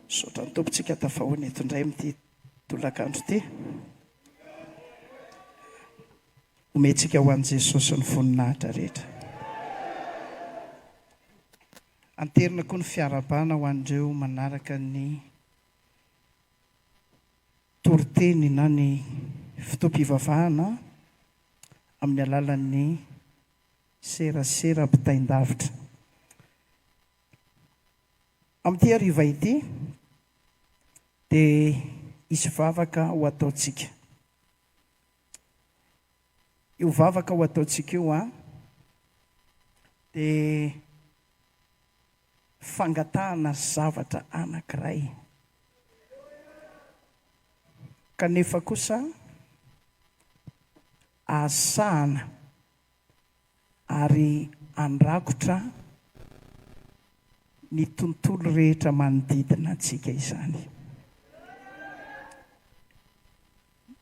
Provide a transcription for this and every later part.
Sotra ny tompontsika tafahoana eto indray amin'ity tolakandro ity. Omentsika ho an'i Jesosy ny voninahitra rehetra. Anterina koa ny fiarabana ho an'ireo manaraka ny toriteny na ny fotoam-pivavahana amin'ny alalan'ny serasera mpitaindavitra. Amin'ity hariva ity dia isy vavaka ho ataontsika. Io vavaka ho ataontsika io dia fangatahana zavatra anankiray. Kanefa kosa asahana ary andrakotra ny tontolo rehetra manodidina antsika izany.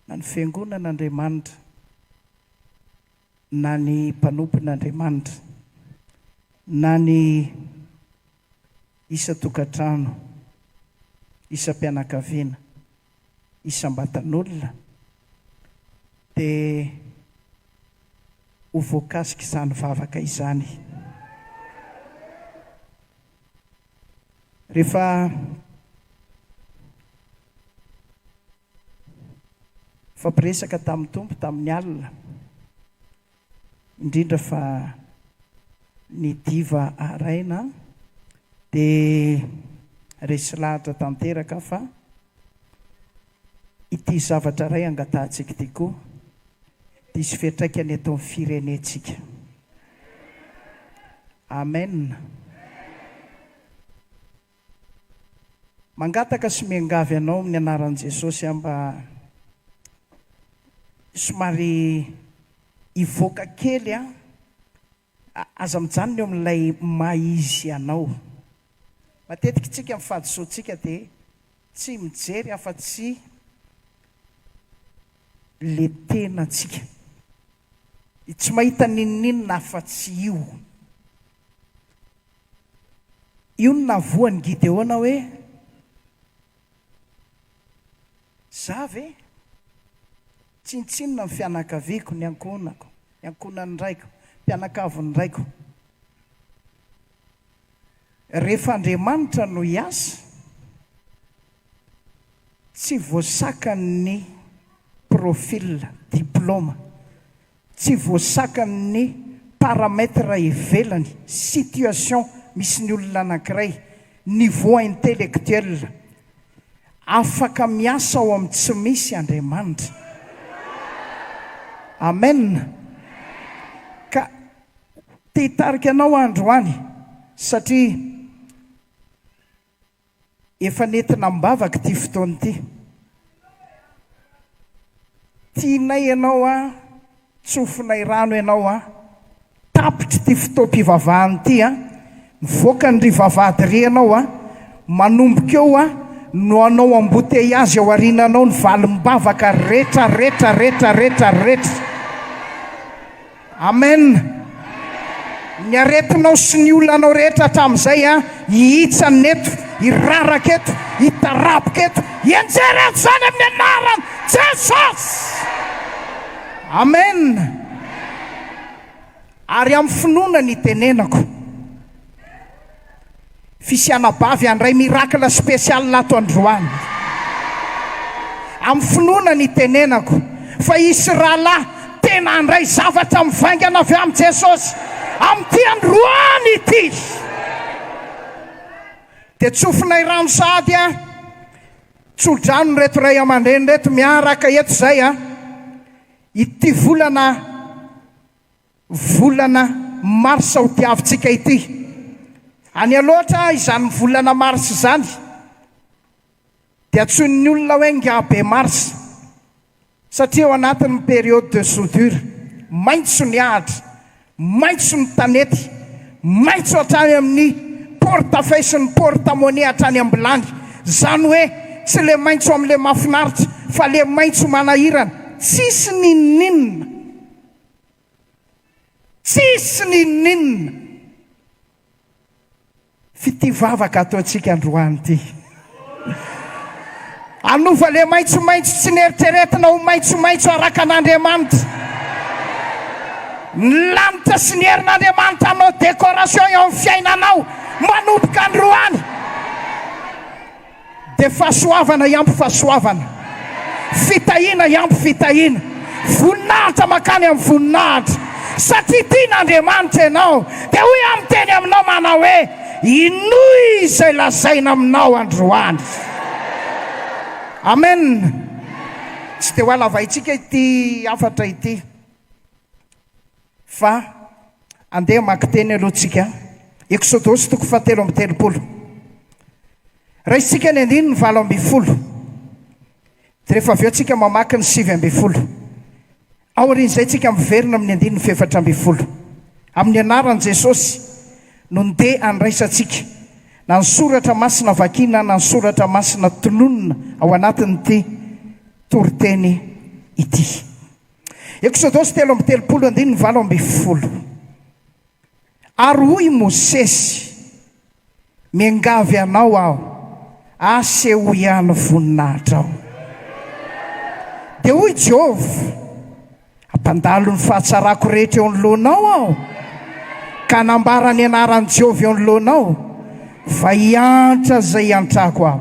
Na ny fiangonan'Andriamanitra, na ny mpanompon'Andriamanitra, na ny isa-tokantrano, isa-pianakaviana, isam-batan'olona, dia ho voakasika izany vavaka izany. Rehefa fampiresaka tamin'ny tompo tamin'ny alina, indrindra fa ny diva araina, dia resy lahatra tanteraka fa ity zavatra iray angatahantsika ity koa dia isy fiantraikany eto amin'ny firenentsika. Amen. Mangataka sy miangavy ianao amin'ny anaran'i Jesosy mba somary hivoaka kely aza mijanona eo amin'ilay maizy ianao. Matetika tsika amin'ny fahadisoantsika dia tsy mijery afa-tsy le tenantsika. Tsy mahita ninninona afa-tsy io. Io no navoan'ny Gideona hoe za ve tsintsinona ny fianakaviako, ny ankonako, ny ankonan'ny raiko, mpianakaviny raiko. Rehefa Andriamanitra no hiasa, tsy voasakan'ny profil, diplôma, tsy voasakan'ny parametra ivelany, situation misy ny olona anankiray, niveau intellectuel, afaka miasa ao amin'ny tsy misy Andriamanitra. Amen. Ka te hitarika anao androany satria efa nentina mibavaka ity fotoana ity. Tianay ianao tsofinay rano ianao tapitra ity fotoam-pivavahana ity mivoaka ny rivavady ry ianao manomboka eo no anao amboteiazy ao arinanao ny valim-bavaka rehetra rehetra rehetra rehetra rehetra. Amen. Ny aretinao sy ny olonanao rehetra hatramin'izay hihitsana eto, hiraraka eto, hitarapika eto, hianjera zany amin'ny anaran'i Jesosy. Amen. Ary amin'ny finoana ny tenenako, fisiana-bavy andray mirakla spesial ato androany. Amin'ny finoana ny tenenako fa isy rahalahy tena andray zavatra mivaingana avy amin'ny Jesosy amin'ity androany ity. Dia tsofinay rano sady tsodrano reto ray aman-dreny reto miaraka eto zay ity volana marsa ho tiavintsika ity. Any aloatra izany volana marsa izany dia antsoin'ny olona hoe ngabe marsa satria ao anatin'ny période de soudure, maitso ny ahitra, maitso ny tanety, maitso hatrany amin'ny portefeuille sy ny porte-monnaie hatrany ambulany. Zany hoe tsy le maitso amin'le mahafinaritra fa le maitso manahirana, tsisy ninninna, tsisy ninninna. Fity vavaka ataontsika androany ity. Anova le maitsomaitso tsy neritreretina ho maitsomaitso araka an'Andriamanitra. Ny lanitra sy ny herin'Andriamanitra anao décoration eo amin'ny fiainanao manomboka androany. Dia fahasoavana iampy fahasoavana, fitahiana iampy fitahiana, voninahitra makany amin'ny voninahitra. Satria tian'Andriamanitra ianao dia hoy amin'ny teny aminao manao hoe inoy izay lazaina aminao androany. Amen. Tsy dia ho alavaitsika ity afatra ity, fa andeha maka teny aloha tsika. Exodosy 7:13. Raisitsika ny 9:20. Dia rehefa avy eo tsika mamaky ny 7:20. Aorian'izay tsika miverina amin'ny 9:4. Amin'ny anaran'i Jesosy no ndeha andraisantsika, na ny soratra masina vakiana na ny soratra masina tononona ao anatin'ity toriteny ity. Exodosy 3:13, 9:20. Ary hoy Mosesy, miangavy anao aho, aseho ihany voninahitra aho. Dia hoy Jehovah, ampandalo ny fahatsarako rehetra eo anoloanao aho, ka anambara ny anaran'i Jehovah eo anoloanao, fa hiantra zay hiantrako aho,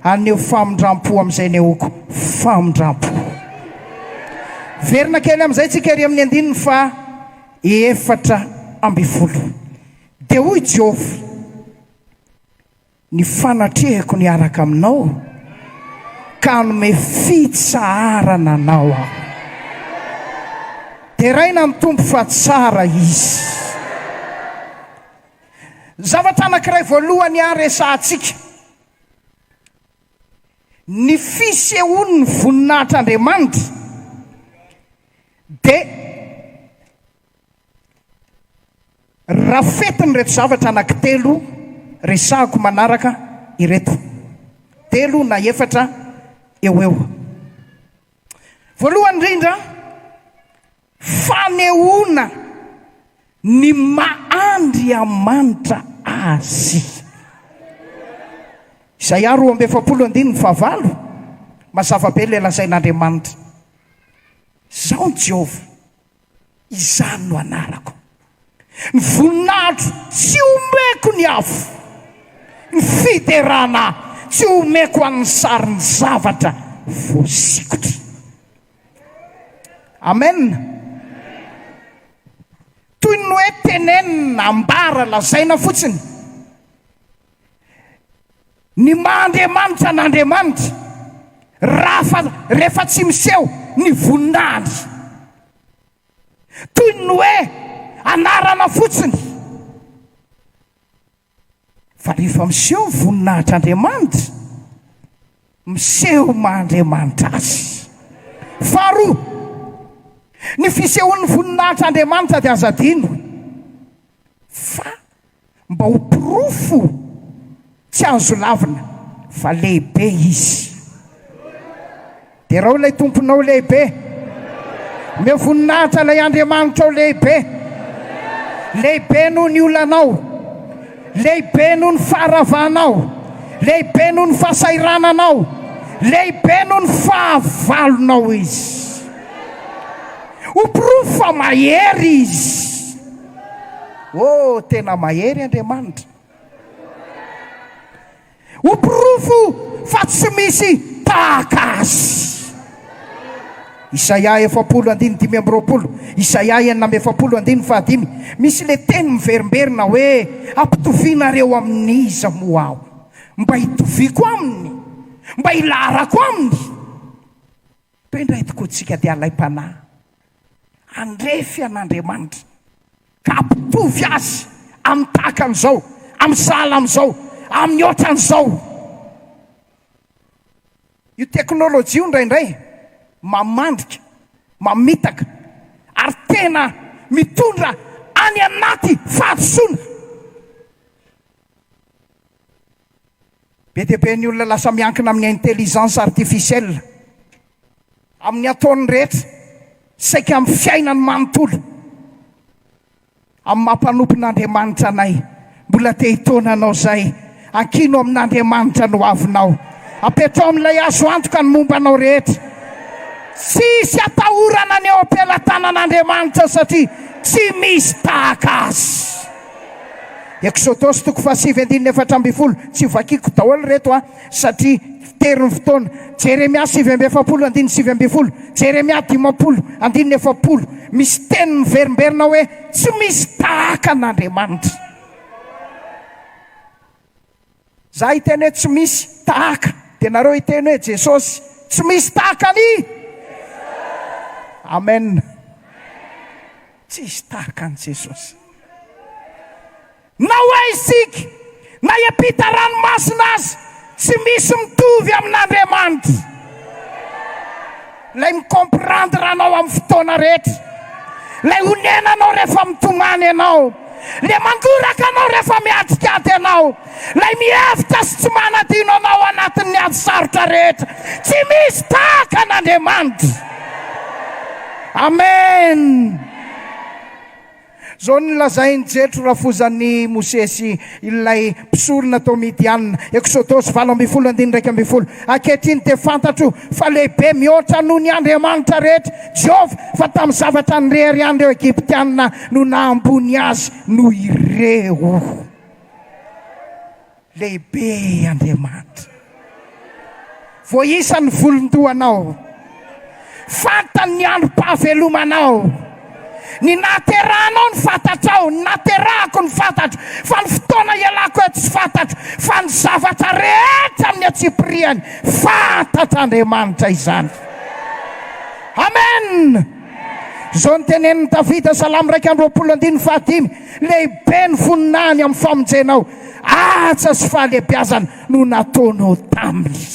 aneo famindram-po amin'izay nehoako famindram-po. Verina kely amin'izay tsika ery amin'ny 9:4. Dia hoy Jehovah, ny fanatrehako ny araka aminao, ka hanome fitsaharana anao aho. Dia raina ny tompo fa tsara izy. Zavatra anankiray voalohany resahantsika, ny fisehoan'ny voninahitr'Andriamanitra dia rafetiny reto zavatra anankitelo resahako manaraka ireto, 3 na 4 eo eo. Voalohany indrindra, fanehoana ny mahandriamanitra azy. Isaia 2:7 mazava be ilay lazain'Andriamanitra, zao ny Jehovah, izany no anarako. Ny voninahitro tsy omeko ny afo, ny fiderana tsy omeko amin'ny sariny zavatra voasikotra. Amen. Toy ny hoe tenenina, ambara, lazaina fotsiny, ny mahandriamanitra n'Andriamanitra rehefa tsy miseho ny voninahitra, toy ny hoe anarana fotsiny, fa rehefa miseho voninahitr'Andriamanitra, miseho mahandriamanitra azy. Faharoa, ny fisehoan'ny voninahitr'Andriamanitra dia aza adino, fa mba ho pirofo tsy azo lavina fa lehibe izy. Dia raha ilay tomponao lehibe, me voninahitra ilay Andriamanitra ao lehibe, lehibe noho ny olanao, lehibe noho ny faharavanao, lehibe noho ny fahasairananao, lehibe noho ny fahavalonao izy. Ho pirofo fa mahery izy. Oh, tena mahery Andriamanitra. Ho pirofo fa tsy misy tahaka azy. Isaia 4:5, Isaia 9:7. Misy le teny miverimberina hoe ampitovinareo amin'iza moa aho, mba hitoviko aminy, mba hilarako aminy. Toindray tokoa tsika dia alay-panahy, andrefy an'Andriamanitra, ka ampitovy azy amin'ny tahaka an'izao, amin'ny sahala amin'izao, amin'ny ohatran'izao. Io teknôlôjia io indraindray mamandrika, mamitaka, ary tena mitondra any anaty fahadisoana. Be dia be ny olona lasa miankina amin'ny intelligence artificielle, amin'ny ataony rehetra, saika amin'ny fiainany manontolo. Amin'ny mampanompon'Andriamanitra anay, mbola te hitaonanao zay, ankino amin'Andriamanitra no avinao. apetrao amin'ilay azo antoka ny mombanao rehetra. Tsisy atahorana ny eo am-pelatanan'Andriamanitra satria tsy misy tahaka azy. Eksodosy 7:4 tsy vakiako daholo reto satria fiterin'ny fotoana. Jeremia 7:7, Jeremia 10:7. Misy teny miverimberina hoe tsy misy tahaka an'Andriamanitra. Za hiteny hoe tsy misy tahaka, dia nareo hiteny hoe Jesosy tsy misy tahaka ny amen. Tsisy tahaka an' Jesosy. Na hoe isika na hiampita ranomasina azy tsy misy mitovy amin'Andriamanitra. Lay mikomprendre anao amin'ny fotoana rehetra, lay honenanao rehefa mitomany ianao, le mandoraka anao rehefa miadikady ianao, lay mihevitra sy tsy manadino anao anatin'ny ady sarotra rehetra. Tsy misy tahaka an'Andriamanitra. Amen. Zao nilazainy Jetro rafozan'ny Mosesy ilay mpisorona tao Midianina. Eksodosy 7:12. Ankehitriny dia fantatro fa lehibe mihoatra noho ny Andriamanitra rehetra Jehova, fa tamin'ny zavatra nirery andreo Egiptianina no nahambony azy noho ireo. Lehibe Andriamanitra. Voaisany volondohanao, fantany ny androm-pahavelomanao. Ny nateranao ny fantatrao, ny naterahako ny fantatro, fa ny fotoana ialako eto tsy fantatro, fa ny zavatra rehetra amin'ny atsipiriany fantatr'Andriamanitra izany. Amen. Zao ny tenenin'i Davida Salamo 1:25, lehibe ny voninahiny amin'ny famonjenao, atsa sy fahalebiazany no nataonao taminy.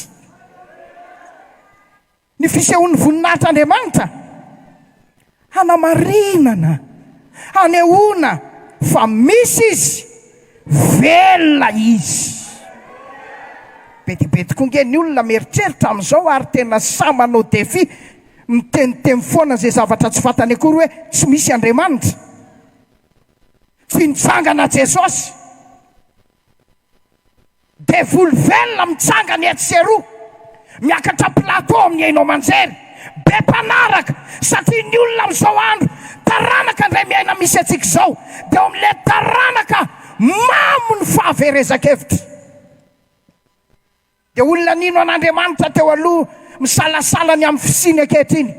Ny fisehoan'ny voninahitr'Andriamanitra hanamarinana, hanehoana fa misy izy, velona izy. Betibety konge ny olona mieritreritra amin'izao ary tena sa manao defi, miteniteny foana zay zavatra tsy fantany akory hoe tsy misy Andriamanitra, tsy nitsangana Jesosy. Devoly velona mitsangany eto sy eroa, miakatra plateau amin'ny hainao manjery, be mpanaraka, satria ny olona amin'izao andro taranaka indray miaina misy antsika izao, dia amin'ilay taranaka mamo ny fahaverezakevitra. Dia olona nino an'Andriamanitra teo aloha misalasalany amin'ny fisiny ankehitriny,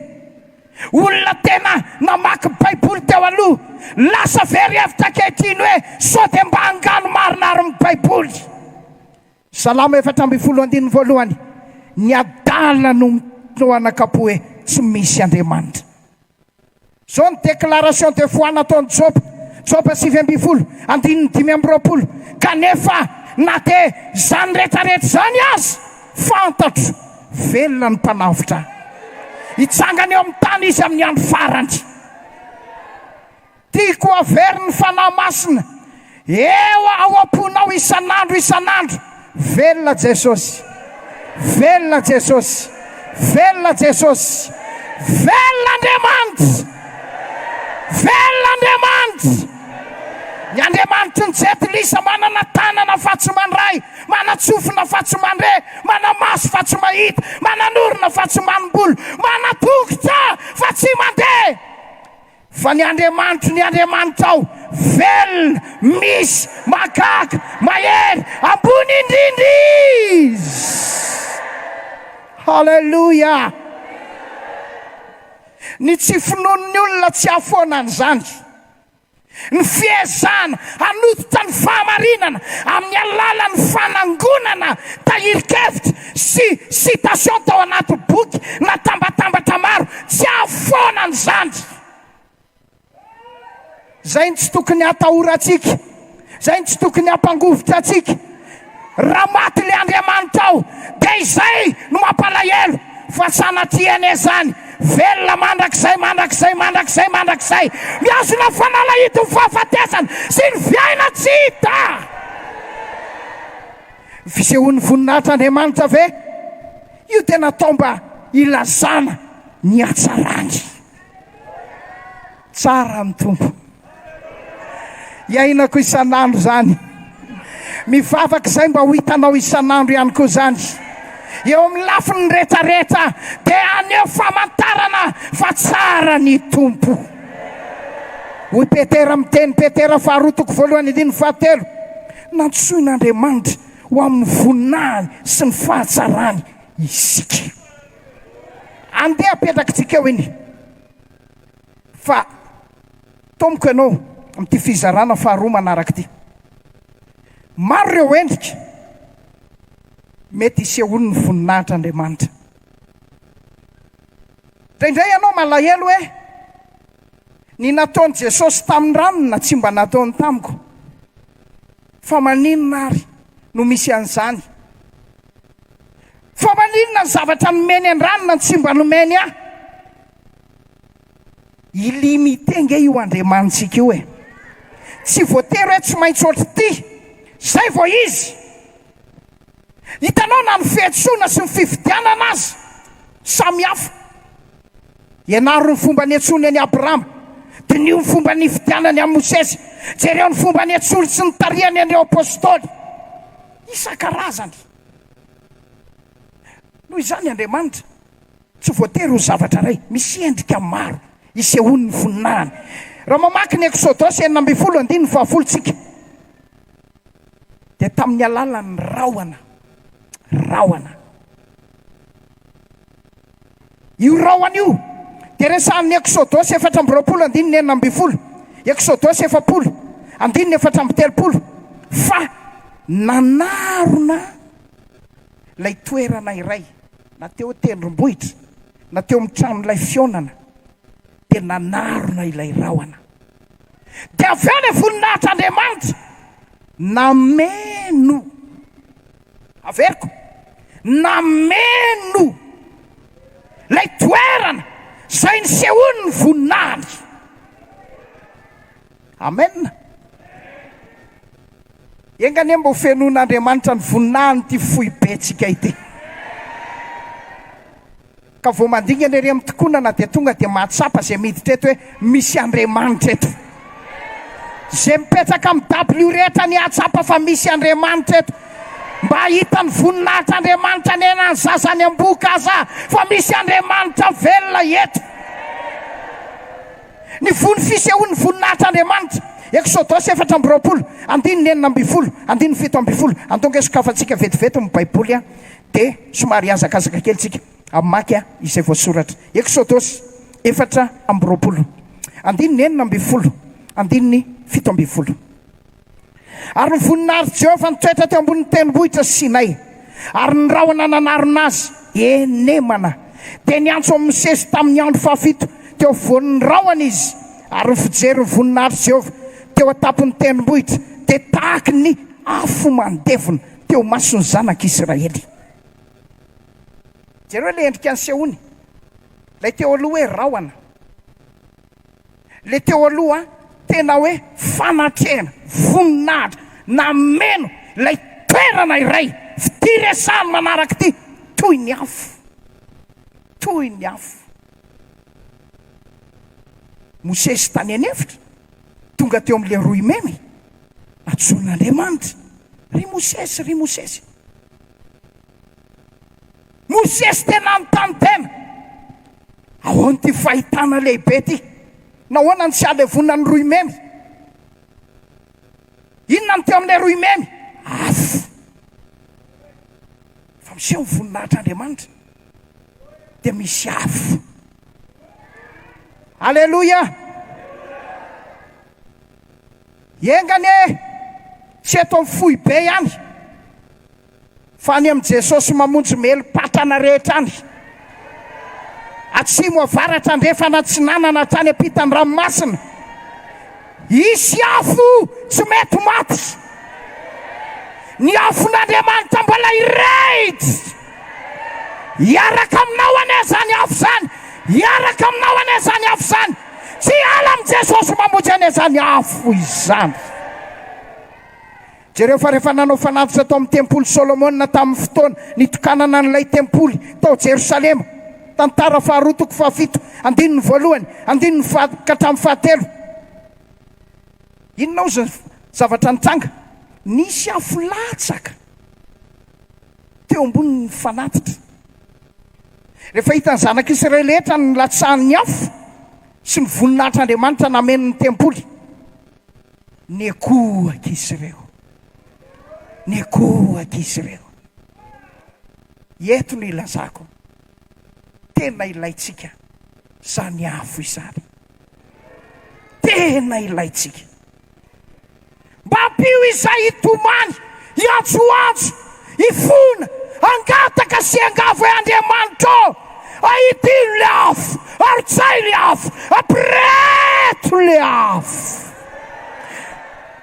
olona tena namaky Baiboly teo aloha lasa very hevitra ankehitriny hoe sao dia mba hangano marinary ny Baiboly. Salamo 4:1, ny adala no anakapo hoe tsy misy Andriamanitra. Zao ny déclaration de foi nataon'i Job 7:5. Kanefa na dia zany rehetrarehetra zany azy fantatro velona ny mpanavotra, hitsangany eo amin'ny tany izy amin'ny andro farany. Tiako avery ny fanahy masina eo ao am-ponao isan'andro. Velona Jesosy, velona Jesosy, velona Jesosy, velona Andriamanitra, velona Andriamanitra. Ny Andriamanitra ny jetilisa manana tanana fa tsy mandray, manatsofina fa tsy mandre, manamaso fa tsy mahita, mananorona fa tsy manombola, manatongotra fa tsy mandeha. Fa ny Andriamanitra ao velona, misy, makaka, mahery, ambony indrindra izy. Halleluja. Ny tsy finoan'ny olona tsy afoana an'izany, ny fiezana hanototra ny fahamarinana amin'ny alalan'ny fanangonana tahirikevitra sy citation tao anaty boky na tambatambatra maro, tsy afoana an'izany. Zay ny tsy tokony hatahora atsika, zay ny tsy tokony hampangovotra atsika. Raha maty le Andriamanitra ao dia izay no mampalahelo, fa sanatriany zany velona mandrakizay, miazona fanalahito ny fahafatesana sy ny fiaina tsy hita. Fisehoan'ny voninahitr'Andriamanitra ve? Io tena tao mba ilazana ny hatsarany. Tsara ny tompo, iainako isan'andro zany, mivavaka izay mba ho hitanao isan'andro ihany koa zany. eo amin'ny lafiny rehetrarehetra dia aneo famantarana fa tsara ny tompo. Hoy Petera miteny Petera faharotoko voalohany andiny fahatelo, nantsoin'Andriamanitra ho amin'ny voninahiny sy ny fahatsarany isika. Andeha apetrakitsika eo iny fa tomoko ianao amin'ity fizarana faharoa manaraka ity. Maro ireo endrika mety hisehoany ny voninahitr'Andriamanitra. Indraindray ianao malahelo hoe ny nataon'i Jesosy tamin'ny ranona tsy mba nataony tamiko, fa maninona ary no misy an'izany? Fa maninona ny zavatra nomeny an-dranona tsy mba nomeny ahy? Ilimité nge io Andriamanitsika io e. Tsy voatery hoe tsy maintsy ohatry ity, zay vao izy. Hitanao na ny fihetsoana sy ny fifidianana azy samy hafa. Ianaro ny fomba nihetsoany any Abrahama, dia nio ny fomba nifidianany amin'ny Mosesy, jereo ny fomba nihetsoly sy ny tarihany an'ireo apôstôly isan-karazany. Noho izany Andriamanitra tsy voatery ho zavatra ray, misy endrika maro isehoany ny voninahiny. Raha mamaky ny Exodosy 9:10 tsika, dia tamin'ny alalan'ny rahona. Io rahona io dia resahan'ny Exodosy 4:20, Exodosy 4:4-30, fa nanarona lay toerana iray, na teo tendrombohitra, na teo amin'ny tranon'ilay fionana, dia nanarona ilay rahona. Dia avy eo ny voninahitr'Andriamanitra nameno, averiko, nameno lay toerana zay nisehoany ny voninahiny. Amen. Engany mba ho fenon'Andriamanitra ny voninahiny ty fohy betsika ity. Ka vao mandingana ery amin'ny tokonana dia tonga dia mahatsapa zay miditra eto hoe misy Andriamanitra eto. Zay mipetraka amin'ny W rehetra ny atsapa fa misy Andriamanitra eto. Mba hita ny voninahitr'Andriamanitra ny ena ny zazany am-boka aza fa misy Andriamanitra velona eto. Ny vony fisehoany voninahitr'Andriamanitra, Exodosy 4:20-17, antonga sokafantsika vetivety amin'ny Baiboly a, dia somary azakazaka kely tsika amaky a izay voasoratra. Exodosy 4:20-17. Ary ny voninahitry Jehovah nitoetra teo ambonin'ny tendrombohitra Sinay, ary ny rahona nanarona azy enemana, dia niantso amin'ny Mosesy tamin'ny andro fahafito teo voan'ny rahona izy, ary ny fijery ny voninahitry Jehovah teo atapon'ny tendrombohitra dia tahaky ny afo mandevona teo mason'ny zanak'Israely. Jereo le endrika nisehoany, lay teo aloha hoe rahona, le teo aloha tena hoe fanatrehana, voninahitra, nameno lay toerana iray, fidiresany manaraka ity, toy ny afo. Mosesy tany an'efitra tonga teo amin'ilay roy memy, antsoin'Andriamanitra, ry Mosesy. Mosesy tena anontany tena, ahoana ty fahitana lehibe ty? Nahoana ny tsy alevona ny roy memy? Inona ny teo amin'ilay roy memy? Afo. Fa miseho ny voninahitr'Andriamanitra dia misy afo. Alleluia. Engane tsy eto amin'ny fohy be ihany, fa ny amin'ny Jesosy mamonjy melo-patrana rehetra any, atsimo avaratra andrefana tsinanana hatrany ampitany ranomasina, isy afo tsy mety maty. Ny afon'Andriamanitra mbola irehitra, iaraka aminao ane zany afo zany, iaraka aminao ane zany afo zany, tsy ala amin'ny Jesosy mamonjy ane zany afo izany. Jereo fa rehefa nanao fanatitra tao amin'ny tempoly Solomona tamin'ny fotoana nitokanana n'ilay tempoly tao Jerosalema, tantara faharotoko fahafito, 1:1, 2:1-3. Inona ho zavatra nitranga? Nisy afo latsaka teo teo ambony fanatitra. Rehefa hitany zanak'Israely rehetra ny latsahan'ny afo sy ny voninahitr'Andriamanitra namen'ny tempoly, nekohaka izy ireo, nekohaka izy ireo. Eto ny ilazako, tena ilaitsika zany afo izany, tena ilaitsika. Mba ampio izay hitomany, hiatsoatso, hifona, angataka sy angavo e Andriamanitra, ahitino le afo, aritsay le afo, ampireto le afo.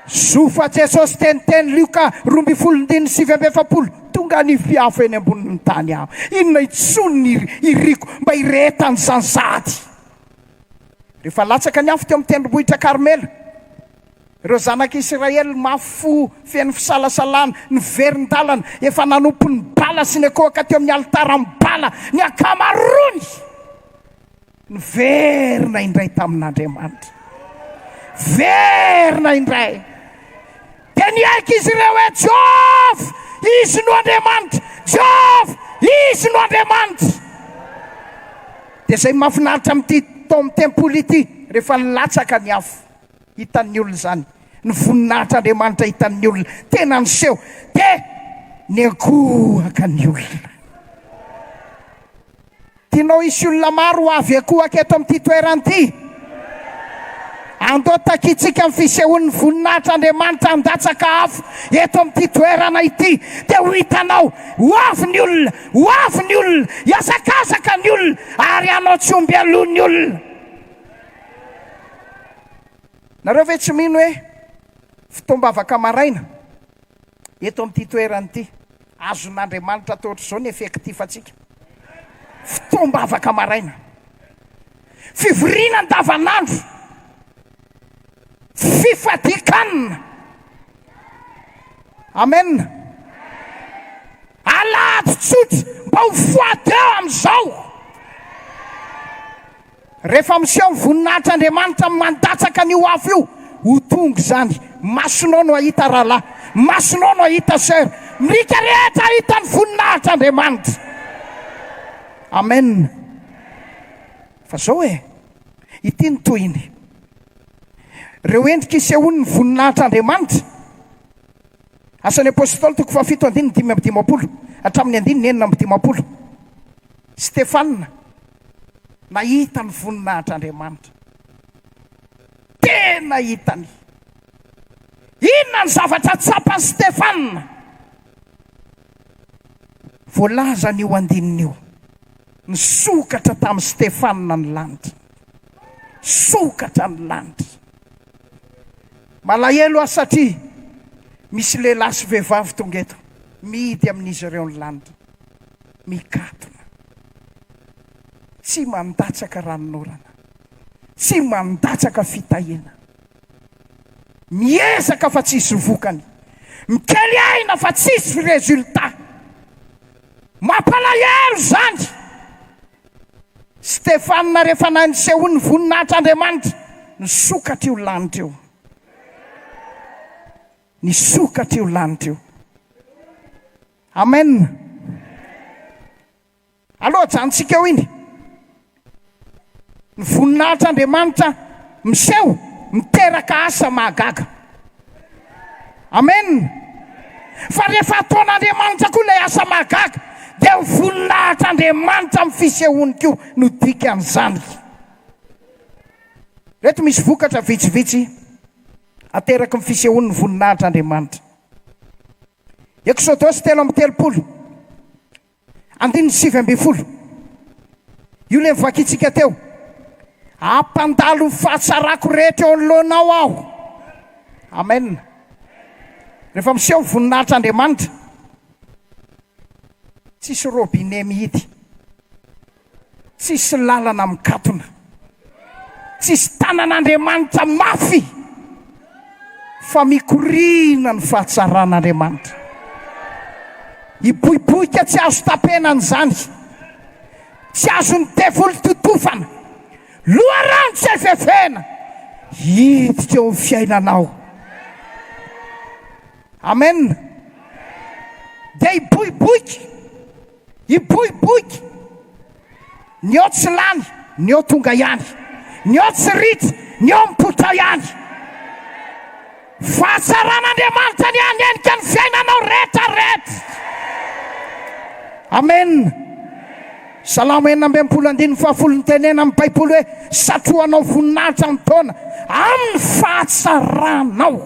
Sofa Jesosy teniteny Luka 12:7, tonga ny fiafo eny ambonin'ny tany aho. Inona itsony iriko mba iretany zanzady. Rehefa latsaka ny afo teo amin'ny tendrombohitra Karmela, ireo zanak'Israely mafo feno fisalasalana, ny verin-dalana, efa nanompo ny bala sy ny akohaka teo amin'ny altara ny bala, ny akamarony, ny verina indray tamin'Andriamanitra, verina indray. Dia niaiky izy ireo hoe Jehova, izy no Andriamanitra, Jehova, izy no Andriamanitra. Dia zay mahafinaritra amin'ity tao amin'ny tempoly ity, rehefa nilatsaka ny afo, hitan'ny olona zany, ny voninahitr'Andriamanitra hitan'ny olona, tena niseho, dia niankohaka ny olona. Tianao isy olona maro avy akohaka eto amin'ity toerana ity, andao takitsika amin'ny fisehon'ny voninahitr'Andriamanitra handatsaka afo eto amin'ity toerana ity, dia ho hitanao hoavy ny olona, hoavy ny olona, hiasakasaka ny olona, ary anao tsy omby alohan'ny olona. Nareo ve tsy mino hoe fitombavaka maraina eto amin'ity toerana ity, azon'Andriamanitra atao ohatr'izao ny efektifatsika? Fitombavaka maraina, fivoriana andavanandro, fifadikanina. Amen. Alady tsotra mba ho foady eo amin'izao. Rehefa miseho voninahitr'Andriamanitra mandatsaka an'io afo io, ho tonga zany, masonao no ahita rahalahy, masonao no ahita sera, mika rehetra ahita ny voninahitr'Andriamanitra. Amen. Fa zao ity ny tohiny, reo endrika isehony ny voninahitr'Andriamanitra. Asan'ny apôstôly 7:5 hatramin'ny 9:20. Stefana nahita ny voninahitr'Andriamanitra, tena hitany. Inona ny zavatra tsapany Stefana? Voalaza n'io andinin'io, nisokatra tamin'ny Stefana ny lanitra, sokatra ny lanitra. Malahelo aho satria misy lehilahy sy vehivavy tonga eto, mihidy amin'izy ireo ny lanitra, mikatona, tsy mandatsaka ranon'orana, tsy mandatsaka fitahiana, miezaka fa tsisy vokany, mikely aina fa tsisy résultat. Mampalahelo zany. Stefana rehefa nanisehony ny voninahitr'Andriamanitra, nisokatra io lanitra io, nisokatra io lanitra io. Amen. Aloha janontsika eo iny, ny voninahitr'Andriamanitra miseho, miteraka asa mahagaga. Amen. Fa rehefa ataon'Andriamanitra koa ilay asa mahagaga, dia voninahitr'Andriamanitra amin'ny fisehony koa no dikan'izany. Reto misy vokatra vitsivitsy ateraky ny fisehony ny voninahitr'Andriamanitra. Exodosy 3:30, 7:20. Io le mivakitsika teo, ampandalo ny fahatsarako rehetra eo anoloanao aho. Amen. Rehefa miseho ny voninahitr'Andriamanitra, tsisy robinet mihidy, tsisy lalana mikatona, tsisy tanan'Andriamanitra mafy, fa mikorina ny fahatsaran'Andriamanitra. Iboiboika tsy azo tapenana zany, tsy azo ny devoly totofana, loharano tsy efefena, hiditra eo amin'ny fiainanao. Amen. Dia iboiboiky iboiboiky, ny ao tsy lany, ny ao tonga ihany, ny ao tsy ritsy, ny ao mipota ihany. Fahasaran'Andriamanitra ny hanenika ny fiainanao rehetrarehetra. Amen. Salamo 4:15 tenena amin'ny baiboly hoe satroanao voninahitra ny taona amin'ny fahatsaranao.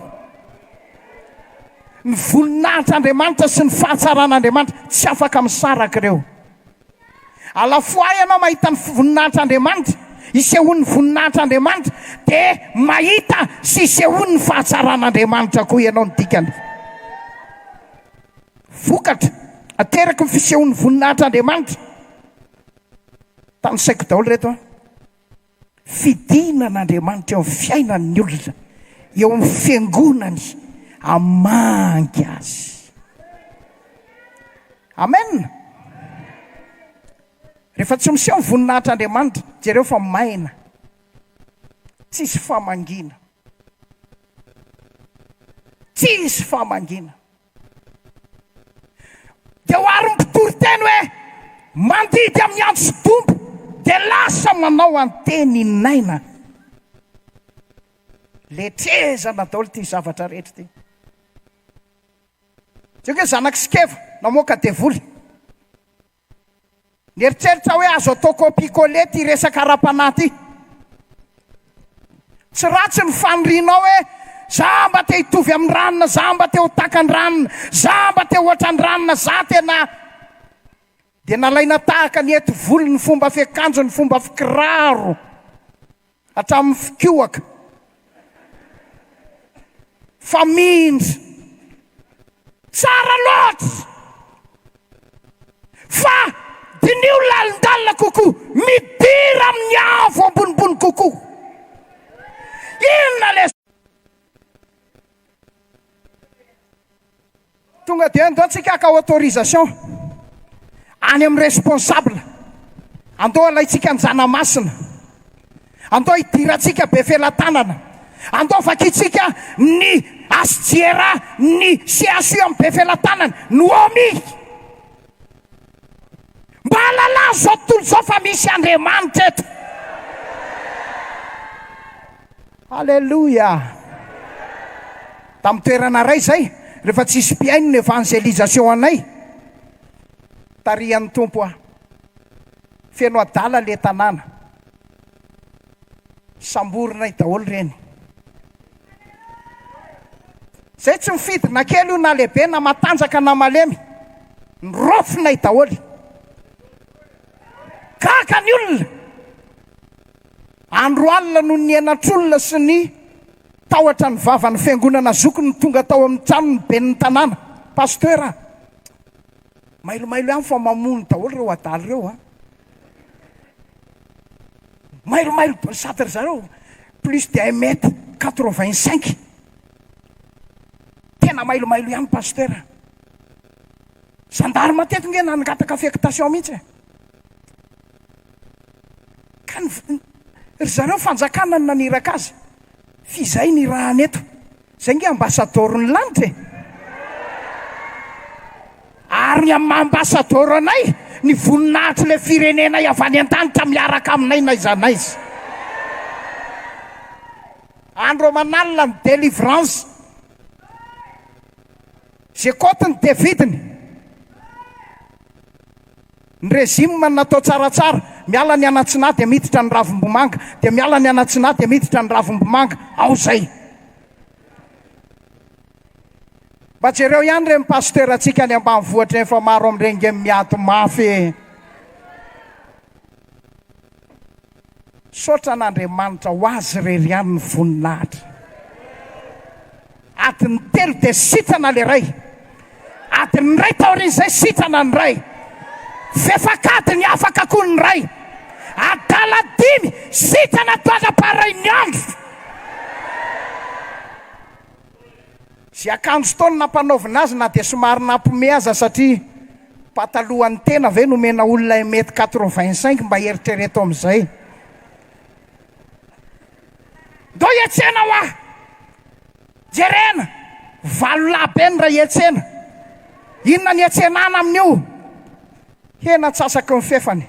Ny voninahitr'Andriamanitra sy ny fahatsaran'Andriamanitra tsy afaka misaraka ireo. Alafoa ianao mahita ny voninahitr'Andriamanitra, isehoan'ny voninahitr'Andriamanitra, dia mahita sy isehoan'ny fahatsaran'Andriamanitra koa ianao ny dikany. Vokatra ateraka ny fisehoan'ny voninahitr'Andriamanitra. Tanysaiko daholo reto a, fidinan'Andriamanitra eo amin'ny fiainan'ny olona, eo amin'ny fiangonany, amangy azy. Amen. Rehefa tsy miseho ny voninahitr'Andriamanitra, jereo fa maina, tsisy famangina, tsisy famangina. Dia ho ary mpitory teny hoe mandidy amin'ny andro sy dombo, dia lasa manao anteny inaina. Letrezana daholo ty zavatra rehetra ty. Tsy hoe zanak sikeva namoaka devoly, nieritreritra hoe azo atao kopikole ty resaka ara-panahy ty. Tsy ratsy ny fanirianao hoe za mba te hitovy amin'ny ranona, za mba te ho taka ny ranona, za mba te ohatra ny ranona, za tena. Dia nalaina tahaka ny ety voly, ny fomba fiakanjo, ny fomba fikiraro, hatramin'ny fikioaka, famindry, tsara loatra. Fa dinio lalindalina kokoa, midira amin'ny avo ambonimbony kokoa. Inona le tonga dia andao antsika ka autorisation any amin'ny responsable, andao alaitsika ny janamasina, andao hidirantsika be felatanana, andao vakitsika ny asjera, ny CSU amin'ny be felatanana, ny OMI. Mba halalà zao tontolo zao fa misy Andriamanitra eto. Alleluia. Tamin'ny toerana ray zay, rehefa tsisy mpiaino ny evangelisation anay, tarian'ny tompo ah, feno adala le tanàna, samborinay daholo reny. Zay tsy mifidy na kely io na lehibe, na matanjaka na malemy, nyrofinay daholo. Kaka ny olona, andro alina no ny enatr'olona sy ny tahotra ny vavan'ny fiangonana zoko ny tonga tao amin'ny trano ny ben'ny tanàna. Pasteur, mailomailo ihany fa mamono daholo reo adalo reo a. Mailomailo sady ry zareo plus de 1m85. Tena mailomailo ihany pasteur. Zandary matetika nge nangataka affectation mihitsy. Ka ry zareo fanjakana ny naniraka azy, fizay ny raha neto, zay nge ambassador ny lanitra. Ary ny amin'ny ambassador anay, ny voninahitra le firenenay avy any an-danitra miaraka aminay na iza naiza. Andro manalina ny délivrance, zay kotiny Davidiny, ny régime natao tsaratsara, miala ny anatsinahy dia miditra ny ravimbomanga, dia miala ny anatsinahy dia miditra ny ravimbomanga, ao zay. Mba jereo ihany reny pasteur atsika ny ambanivohitra efa maro amin'ireny nge miato mafy. Saotra n'Andriamanitra ho azy rery ihany ny voninahitra. Atiny telo dia sitrana le ray, atiny ray taorin'izay sitrana ny ray, fefakadiny afaka koa ny ray, adala 5 sitrana toadra-paray ny andro. Zay akanjo taona nampanaovina azy na dia somary nampome aza, satria patalohany tena ve nomena olona 1m85 mba eritrereto amin'izay. Do ietsena ho ah, jerena valo lahy be ny ray ietsena, inona ny ietsenana amin'io? hena tsasaky ny fefany,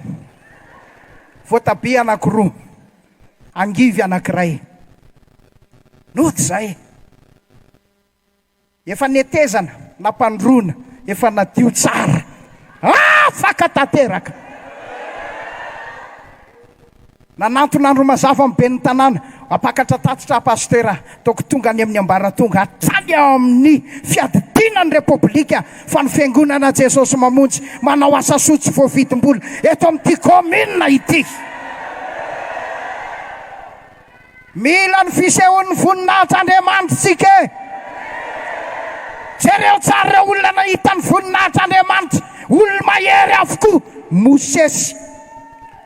voatabia anankiroa, angivy anankiray. Noty zay. Efa netezana, nampandrona, efa nadio tsara. Afaka tanteraka. Nanantonandro mazava amin'ny ben'ny tanàna, apakatra tatitra pastera, toko tonga any amin'ny ambaratonga, hatrany ao amin'ny fiadidinan'ny repoblika fa ny fiangonana Jesosy mamonjy manao asa sotsy voavidim-bola eto amin'ity komina ity. Mila ny fisehoan'ny voninahitr'Andriamanitra. Jereo tsara ireo olona nahita ny voninahitr'Andriamanitra, olona mahery avokoa. Mosesy,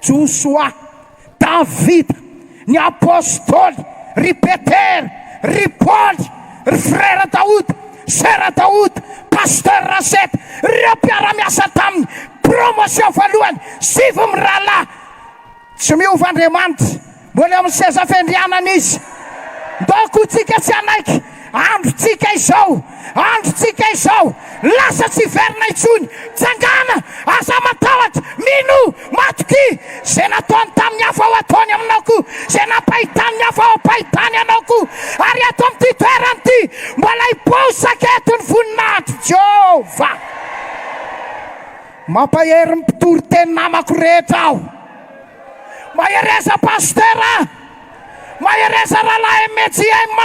Joshua, David, ny apôstôly, ry Peter, ry Paul, ry frère Daoud, sœur Daoud, pasteur Rasset, ireo mpiara-miasa taminy promotion voalohany, 7 mirahalahy. Tsy miova Andriamanitra, mbola amin'ny seza fendrianana izy. Ndako tsika tsy anaiky, androtsika izao, androtsika izao, lasa tsy verina intsony, tsangana, asa matahotra, mino, matoky, zay nataony tamin'ny hafa ho ataony aminao koa, zay nampahitany hafa ho ampahitany anao koa, ary ato amin'ity toerana ity, mbola hiposaka eto ny voninahitry Jehova. Mampahery mpitory teny namako rehetra aho. Mahereza pastera, mahereza rahalahy MECM,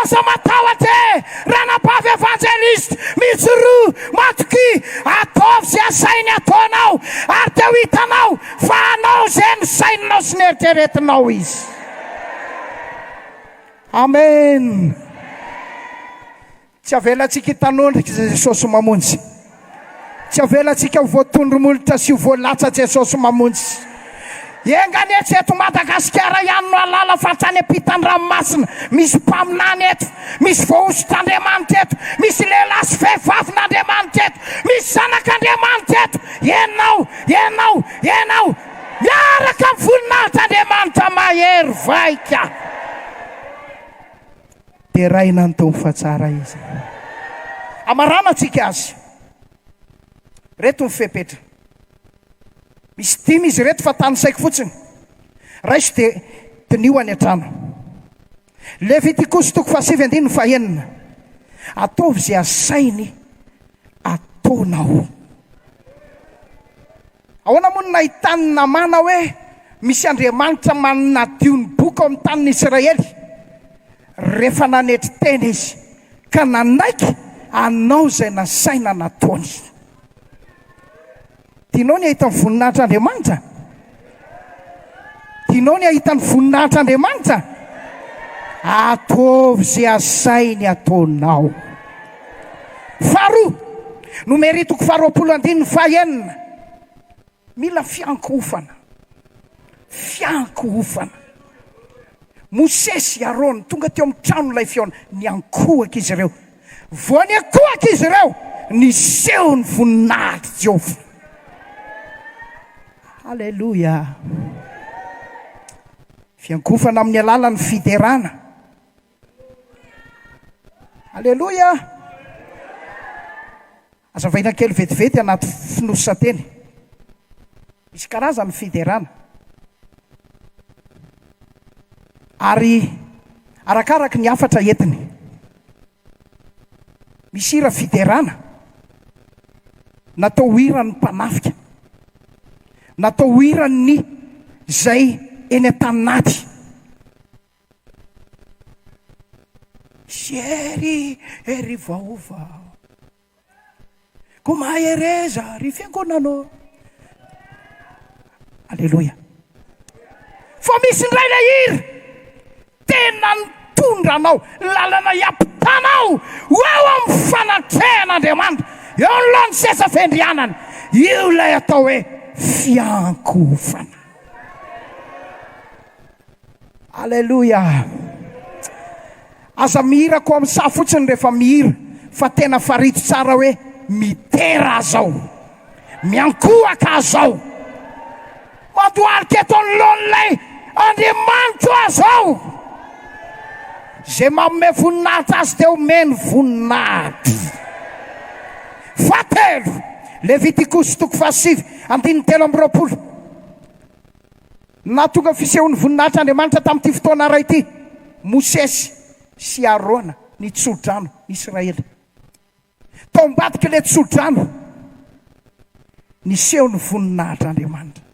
asa matahotra, ranabavy evangeliste, mijoroa, matoky, ataovy zay asainy ataonao, ary teo hitanao fa anao zay ny saininao sy ny eritreretinao izy. Amen. Tsy avelatsika hitanondrika Jesosy mamonjy. Tsy avelatsika ho voatondromolotra sy ho voalatsa Jesosy mamonjy. Enganetsy eto Madagasikara ihany no alala fatrany ampitan-dranomasina, misy mpaminany eto, misy voaositr'Andriamanitra eto, misy lehilahy sy vehivavin'Andriamanitra eto, misy zanak'Andriamanitra eto. Enao miaraka amin'ny voninahitr'Andriamanitra mahery vaika. Dia raina ny tompo fa tsara izy. Amarana tsika azy. Reto ny fepetra. Misy 5 izy reto fa tany saiko fotsiny. Raisy dia tinio any an-trano. Levitikosy 7:9. Ataovy zay asainy ataonao. Ahoana moa no nahitany namana hoe misy Andriamanitra manadio ny boky ao amin'ny tanin'ny Israely. Rehefa nanetry tena izy ka nanaiky anao zay nasaina nataony. Tianao ny ahita ny voninahitr'Andriamanitra? Tianao ny ahita ny voninahitr'Andriamanitra? Ataovy zay asainy ataonao. Faharoa, nomeritoko 29:9. Mila fiankohofana. Fiankohofana. Mosesy, Arona tonga teo amin'ny tranon'ilay fiona, niankohaka izy ireo. Vao niankohaka izy ireo, niseho ny voninahitry Jehova. Halleluja. Fiankofana amin'ny alalan'ny fiderana. Halleluja. Azavaina kely vetivety anaty finosateny. Misy karazany fiderana. Ary arakaraka ny afatra entiny. Misy hira fiderana. Natao hiran'ny mpanafika. Natao hiran'ny zay eny an-tanaty. Sery ery vaovao, ko mahereza ry fiangonanao. Alleluia. Fa misy ndray le hira tena nitondra anao, lalana hiampitanao eo amin'ny fanatrehan'Andriamanitra, eo anoloan'ny seza fendrianana. Io lay atao hoe fiankofana. Alleluia. Aza mihira ko amin'ny saha fotsiny rehefa mihira, fa tena farito tsara hoe mitera zao, miankohaka zao, madoalika eto anoloan'ilay Andriamanitra zao. Zay manome voninahitra azy dia omeny voninahitra. Fahatelo, Levitikos 7:23. Na tonga fisehon'ny voninahitry'Andriamanitra tamin'ity fotoana ray ity, Mosesy sy Arona ny tsodrano Israely. Tao ambadika le tsodrano nisehon'ny voninahitry'Andriamanitra.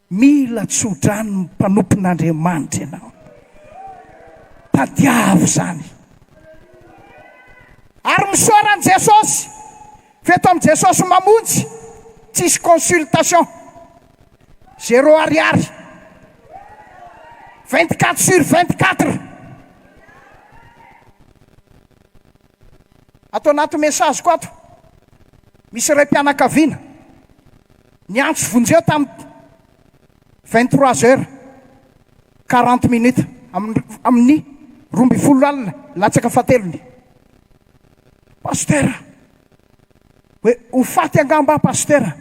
Mila tsodrano ny mpanompon'Andriamanitra ianao. Tadiavo zany. Ary misoaran'i Jesosy, feto amin'i Jesosy mamonjy, tsisy consultation. 0 ariary. 24/24. Atao anaty mesaziko ato. Misy iray mpianakaviana. Niantso vonjeo tamin'ny 23h40 amin'ny 12 alina latsaka fahatelony. Pastera, hoe ho faty angamba pastera,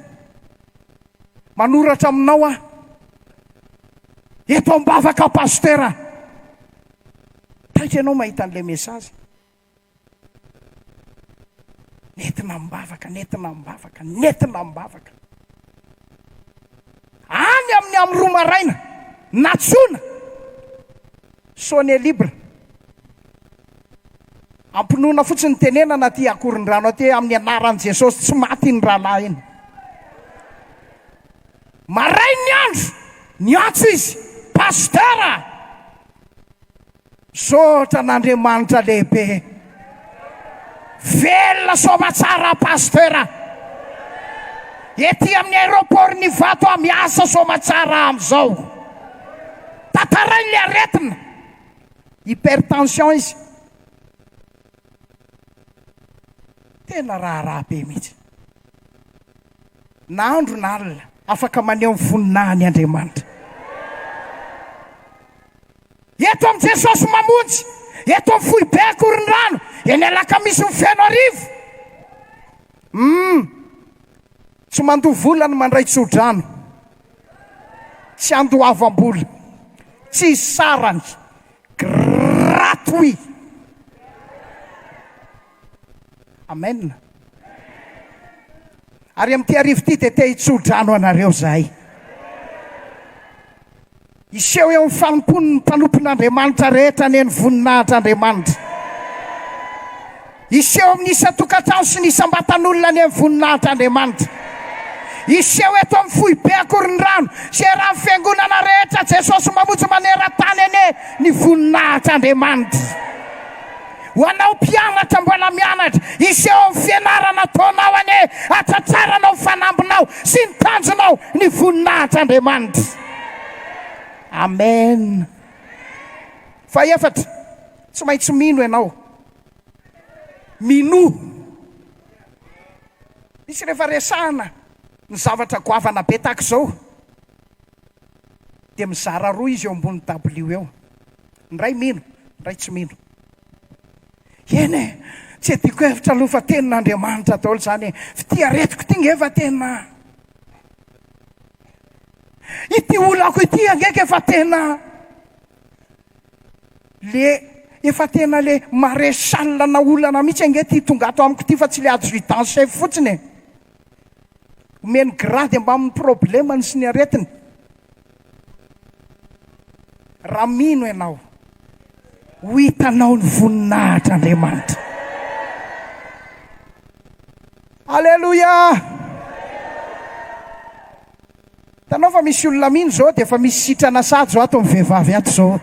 manoratra aminao aho. Eto ambavaka pastera. Taitra ianao mahita an'ilay mesazy. Nentina mibavaka. Any amin'ny roa maraina, natsona. Sonné libre. Ampinoana fotsiny tenenana aty akorin-drano aty amin'ny anaran'i Jesosy, tsy maty ny rahalahy iny. Maray ny andro, niantso izy, pastera. Sotra n'Andriamanitra lehibe. Velona somatsara pastera. Ety amin'ny aéroport ny vato miasa somatsara am'izao. Tataray le aretina. Hypertension izy. Tena raha be mihitsy. Na andro na alina, afaka maneho ny voninahiny Andriamanitra. Eto amin'i Jesosy mamonjy, eto amin'ny fohy be akorin-drano, eny alakamisy ny feno arivo. Tsy mandoa volana mandray tsodrano, tsy andoavam-bola, tsy sarany, gratuit. Amen. Ary amin'ity arivo ity dia te hitsodrano anareo zahay. Iseho eo amin'ny fanompon'ny mpanompon'Andriamanitra rehetra ny voninahitr'Andriamanitra. Iseho amin'ny isan-tokantrano sy ny isam-batan'olona ny voninahitr'Andriamanitra. Iseho eto amin'ny fohy be akorin-drano sy raha ny fiangonana rehetra Jesosy mamonjy maneran-tany ene ny voninahitr'Andriamanitra. Ho anao mpianatra mbola mianatra, iseho amin'ny fianarana ataonao ane, atratsaranao fanambinao sy ny tanjonao ny voninahitr'Andriamanitra. Amen. Faefatra, tsy maintsy mino ianao. Mino. Misy rehefa resahana ny zavatra goavana be tahaka izao, dia mizara roa izy eo ambony W eo. Ny ray mino, ny ray tsy mino. Ene, tsy adiko hevitra aloha tenin'Andriamanitra daholo zany. Fity aretiko ty ngefa tena. Ity olako ity angeka efa tena. Efa tena le maréchal na olana mihitsy ange ty tonga ato amiko ty fa tsy le adjudant chef fotsiny. Omeny grady mba amin'ny problemany sy ny aretiny. Raha mino ianao, ho hitanao ny voninahitr'Andriamanitra. Alleluia. Tanao fa misy olona mino zao dia fa misy sitrana sady zao ato amin'ny vehivavy ato zao.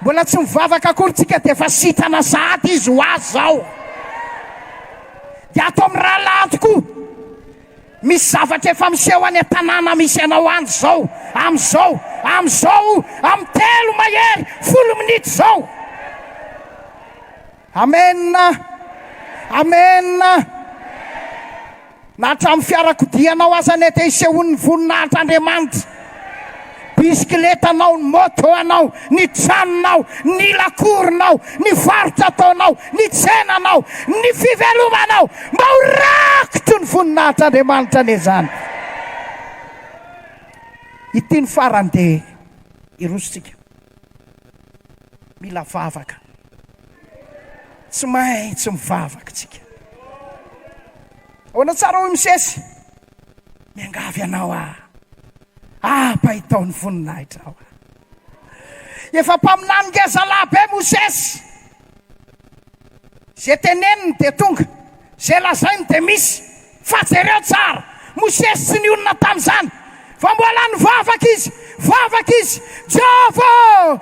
Mbola tsy mivavaka akory tsika dia fa sitrana sady izy ho azy zao. Dia ato amin'ny rahalahy tokoa, misy zavatra efa miseho any an-tanàna misy anao any zao, am'izao, amin'ny 3 mahery 10 minitra zao. Amen. Amen. Na hatramin'ny fiarakodianao aza ne dia isehon'ny voninahitr'Andriamanitra. Bisikletanao, ny moto anao, ny tranonao, ny lakoronao, ny varotra ataonao, ny tsenanao, ny fivelomanao, mba ho rakitro ny voninahitr'Andriamanitra ne zany. Ity ny farany dia irositsika. Mila vavaka. Tsy maintsy mivavaka tsika. Ona tsara hoy misesy. Miangavy ianao pahitaon'ny voninahitra aho. Efa mpaminany ngeza labe Mosesy. Zay teneniny de tonga, zay lazainy de misy. Fa jereo tsara, Mosesy sy ny olona tamin'izany. Fa mbola nivavaka izy, Jehova,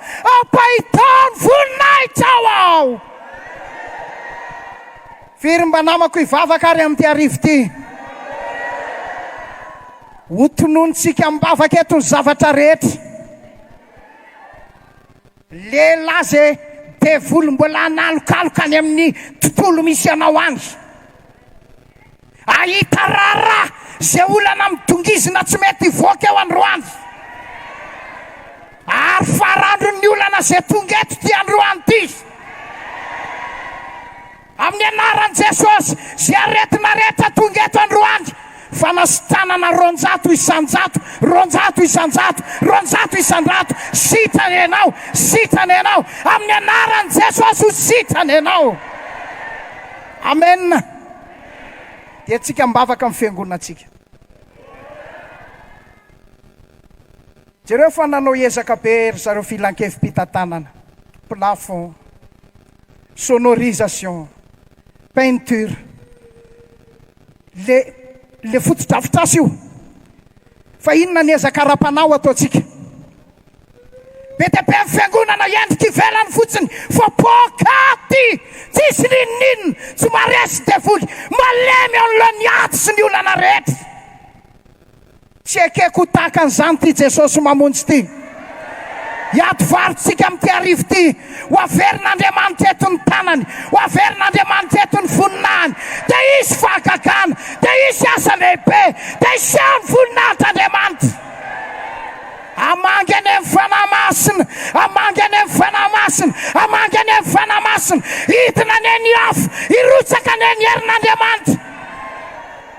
pahitaon'ny voninahitra aho. Firy mba namako hivavaka ary amin'ity arivo ty. Ho tononitsika mibavaka eto ny zavatra rehetra. Lehilahy zay devoly mbola analokaloka any amin'ny tontolo misy anao any. Ahita rara zay olana midongizina tsy mety hivoaka eo androany. Ary farandron'ny olana zay tonga eto ty androany ty. Amin'ny anaran'i Jesosy zay aretina rehetra tonga eto androany. Fanasitanana 200 isanjato, 200 isanjato, 200 isanjato. Sitrany ianao. Amin'ny anaran'i Jesosy ho sitrany ianao. Amen. Dia tsika mbavaka amin'ny fiangonatsika. Jereo fa nanao ezaka be ry zareo filan-kevim-pitantanana, plafond, sonorisation, peinture. Le fotodrafitrasa io. Fa inona ny ezaka ara-panao ataotsika? Be dia be fiangonana endrika ivelany fotsiny. Fa pokaty tsisy ninninina, tsy maresy devoly, malemy an'ilay aty sy ny olana rehetra. Tsy ekeko tahaka an'izany ty Jesosy mamonjy ty. Hiato varotsika amin'ity arivo ty. Ho averin'Andriamanitra eto ny tanany, ho averin'Andriamanitra eto ny voninahiny. Dia isy fahagagana, dia isy asa lehibe, dia isy voninahitran'Andriamanitra. Amangany amin'ny fanahy masina, hidina ny afo, hirotsaka ny herin'Andriamanitra.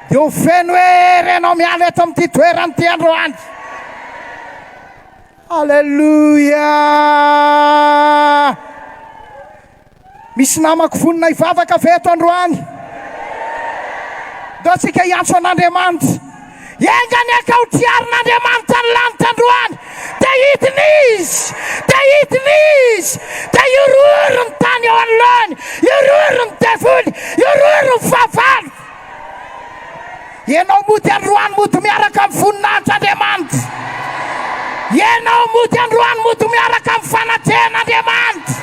Dia ho feno hery ianao miala eto amin'ity toerany ty androany. Alleluia. Misy namako vonina hivavaka ve eto androany? Dao tsika hiantso an'Andriamanitra. Engany akaotriarin'Andriamanitra ny lanitra androany. Dia hidiny izy, dia iororo ny tany eo anoloany, iororo ny devoly, iororo ny fahavalo. Ianao mody androany mody miaraka amin'ny voninahitran'Andriamanitra. Ianao mody androany mody miaraka amin'ny fanatrehan'Andriamanitra.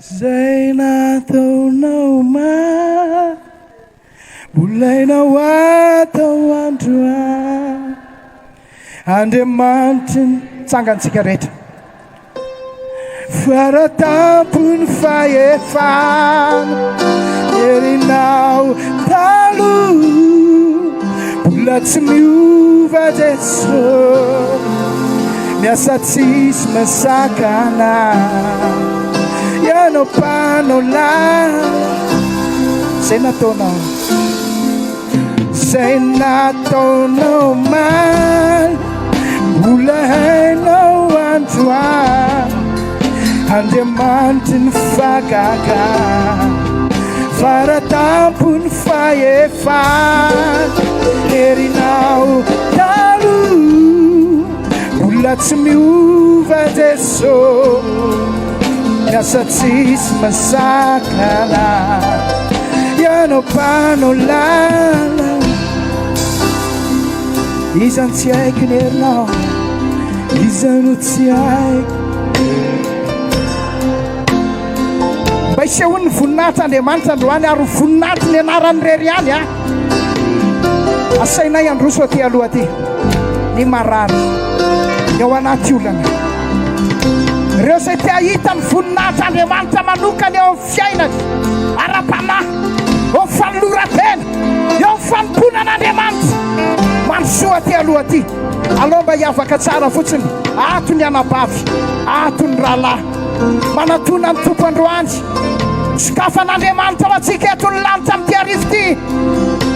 Zay nataonao bolainao atao androany. Andriamanitra tsangantsika rehetra. Faratampony fahefana erinao taloha. Mbola tsy miova Jesosy, miasa tsisy masakana. Ianao mpanao lany zay nataonao maly, mbola hainao androany. Andriamanitra ny fahagagana, faratampony fahefana erinao taloha. Mbola tsy miova Jesosy, miasa tsisy masakana. Ianao mpanao lana, izany tsy haiko ny herinao, izany tsy haiko. Mba isehony voninahitran'Andriamanitra androany ary voninahitry ny anarany rery ihany asainay androso aty aloha aty ny marary ny ao anaty olana. Ireo zay te hahita ny voninahitran'Andriamanitra manokana eo amin'ny fiainany, ara-panahy, eo amin'ny fanoloran-tena, eo amin'ny fanomponan'Andriamanitra, mansoa aty aloha aty. Alao mba hiavaka tsara fotsiny. Ato ny anabavy, ato ny rahalahy, manatona ny tompo androany. Sokafan'Andriamanitra ho antsika eto ny lanitra amin'ity arivo ty.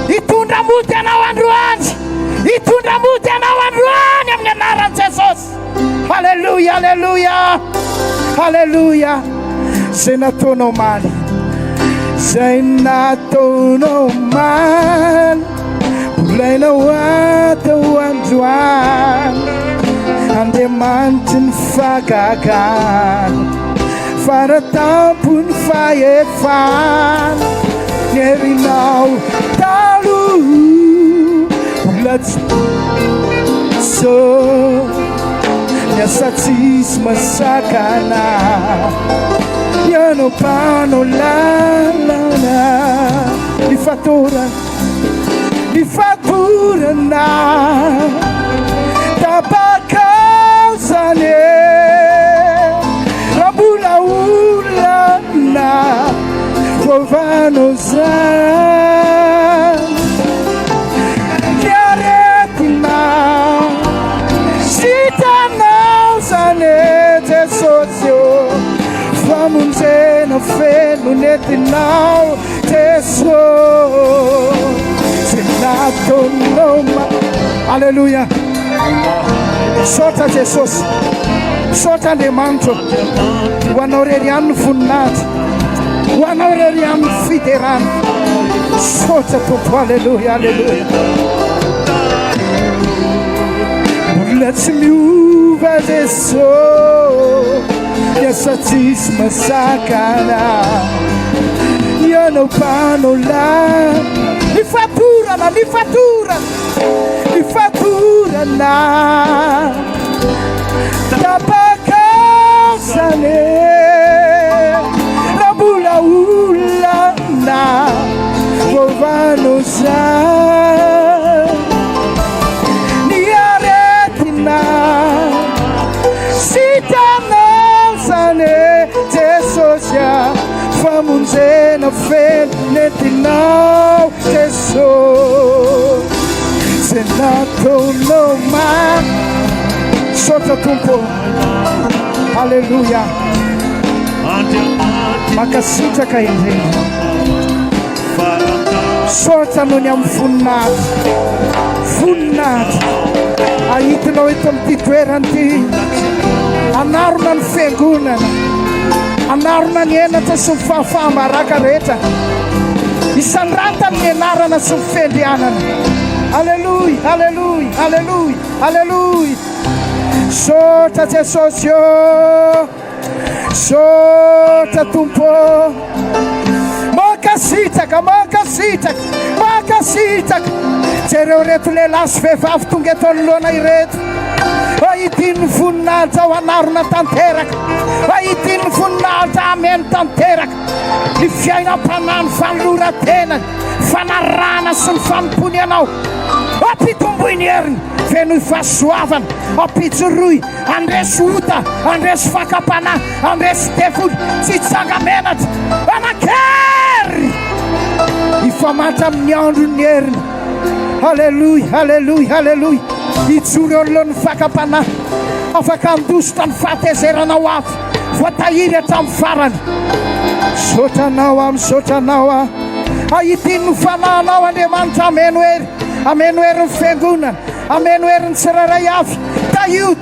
Hitondra mody ianao androany, hitondra mody ianao androany amin'ny anaran'i Jesosy. Halleluja, halleluja, halleluja. Zay nataonao maly, zay nataonao man volainao atao androany Andriamanitra ny fagagany faratampony fahefany Nierinao taloha Olatsy so Niasa tsisy masakana Ianao mpanao lalana Nifatorana Tapakauzane Rabula ulana Vovano zan Chiaretina Sitanao zane Tesosio Famunzena fenunetinao Teso Senato noma Hallelujah Sota Jesus Sota Andriamanitra ho anao rery ihany ny voninahitra ho anao rery ihany ny fiderana Sota Tompo Haleluya Haleluya Olona tsy miova Jesosy Niasa tsisy masakana Ianao mpanao Nifatorana Tapakauzane Rabula ulana Vovano zan Niaretina Sitanao zane Tesosya Famunzena fenetinao Tesosy Senato noma Sota Tompo Haleluya Makasitraka indrindra Sota noho ny amin'ny voninahitra Ahitinao eto amin'ity toerana ity Anarona ny fiangonana Anarona ny enatra sy ny fahafahamaraka rehetra Isandrata ny anarana sy ny fendrianana Haleluya Haleluya Haleluya Haleluya Sota Jesosy Sota Tompo Makasitraka Jereo reto lehilahy sy vehivavy tonga eto anoloana ireto Ahitiny voninahitra ao anarona tanteraka Ahitiny voninahitra ameny tanteraka Ny fiainam-panany fanoloran-tenany Fanarana sy ny fanompony anao Ampitomboy ny heriny Fenoy fahasoavana Ampitsoroy Andresy ota Andresy fakapana Andresy defony Tsy tsangamenatra Anakery Ifamatra amin'ny andro ny heriny Haleluya Haleluya Haleluya Ijoro eo anoloan'ny fakapana Afaka andositra ny fahatezeranao avy Voatahiry hatramin'ny farany Sotranao Ahitiny ny fanahinao Andriamanitra ameno hery ny fiangonana Ameno hery ny tsiraray avy Taio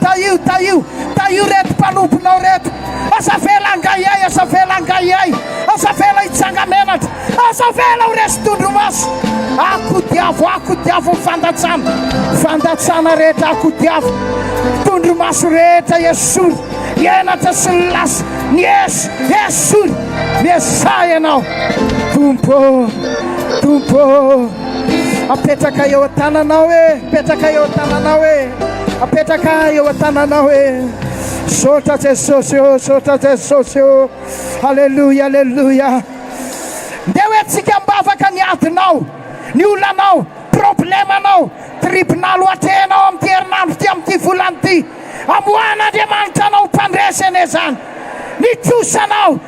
reto mpanomponao reto Azavela angayay Azavela hitsangamenatra Azavela ho resy tondromaso Akodiavo Fandatsana rehetra akodiavo Tondromaso rehetra Iesory Nienatra sy ny lasa Iesory Miesay ianao Tompo Apetraka eo an-tananao Sota Jesosy Haleluya Ndeo etsika mba afaka niadinao Ny olanao Problemanao Tribunal atrenao amin'ty herinandro ty amin'ty volany ty Amoana Andriamanitra anao mpandresany zany Nitrosanao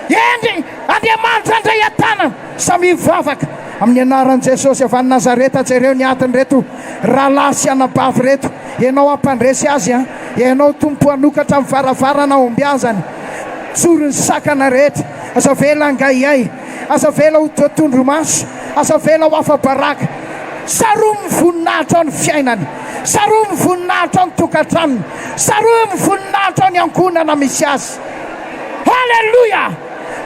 Endry Andriamanitra andray an-tanana Samy mivavaka Amin'ny anaran'i Jesosy avy any Nazareta jereo niadiny reto rahalahy sy anabavy reto Ianao ampandresy azy Ianao tompo anokatra amin'ny varavarana ombiazany Tsorony sakana rehetra Azavela angayay Azavela ho tondromaso Azavela ho afa-baraka Saroa mivoninahitra ao ny fiainany Saroa mivoninahitra ao ny tokantranony Saroa mivoninahitra ao ny ankonana misy azy Haleluya